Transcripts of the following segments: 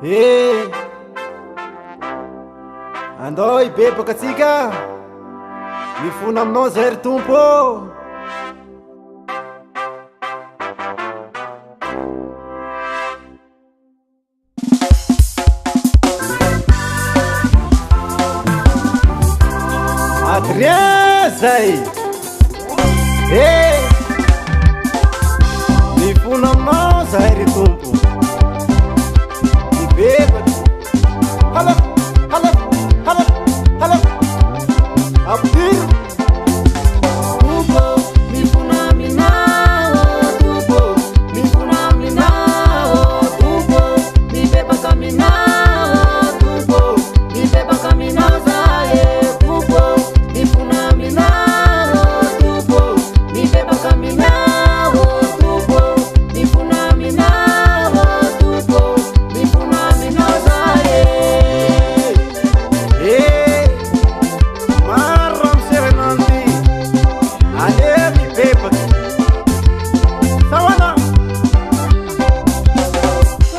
E andao ibebaka atsika mifona aminao zay ry tompo Adrien zay mifona aminao zay ry tompo ibebaka hala hala hala hala abdir Tupo mifuna minao tupo mifuna minao tupo mibebaka minao tupo mibebaka minao zae tupo mifuna minao tupo mibebaka minao tupo mifuna minao tupo mifuna minao zae maram serenanti ale mi bebaka sawana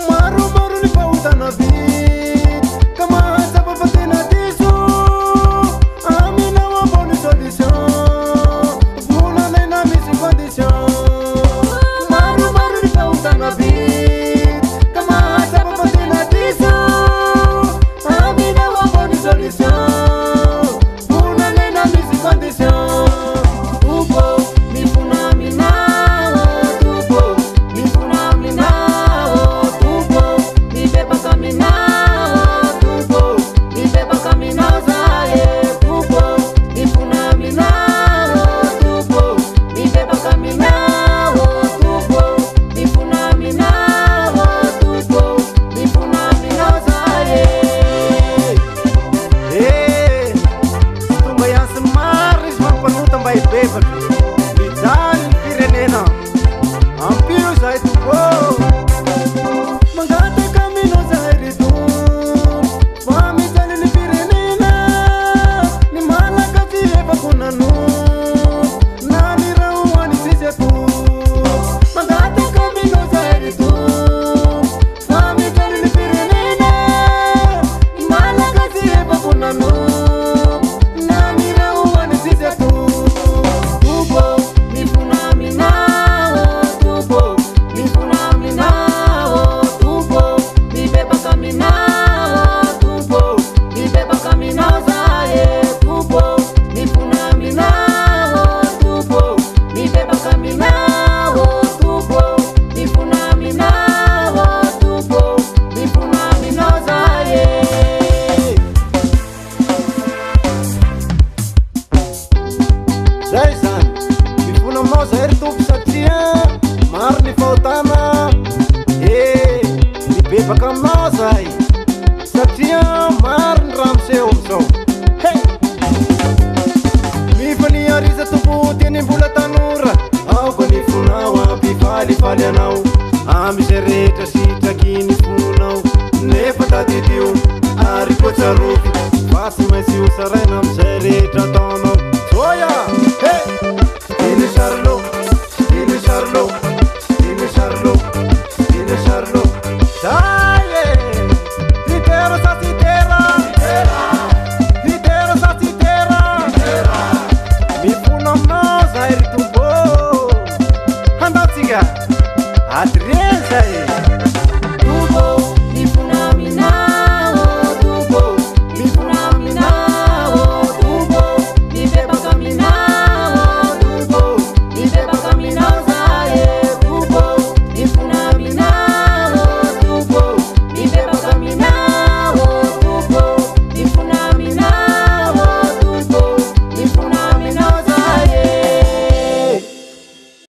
maru maru ni pautana bi kama sababu tena diso amina wa bonne solution muna nena misi condition maru maru ni pautana bi kama sababu tena diso amina wa bonne solution muna nena misi condition Tupo mifuna minao tupo mifuna minao tupo mibebaka minao tupo mibebaka minao zae tupo mifuna minao tupo mibebaka minao tupo mifuna minao tupo mifuna minao zae tonga iansy maro izy mampanota mba hibebaka mijaly ny firenena ampio zahay tompo mangataka aminao zahay ry tompo fa mijaly ny firenena ny malaka tsy efako nano na ny raha hoany sisy atompo mangataka aminao zahay ry tompo fa mijaly ny firenena ny malaka tsy efako nano Tupo mifuna minao tupo mifuna minao tupo mibebaka minao tupo mibebaka minao zae tupo mifuna minao tupo mibebaka minao tupo mifuna minao tupo mifuna minao zae zay zany mifona aminao zay ry tompo satria maro ny fahotana mibebaka aminao zay satria maro ny raha miseho amizao mifaniariza tompo tiany mbola tanora ao ko ny fonao ampifalifaly anao amizay rehetra sitraky ny fonao nefa tadidio ary kotsarofy fa tsy maintsy ho saraina amizay rehetra ataonao soya Stile Charlot, Stile Charlot, Stile Charlot, Stile Charlot. Dai, litera sa litera, litera sa litera. Mi funa aminao zahay ry tompo handatsika Adrien zay Tupo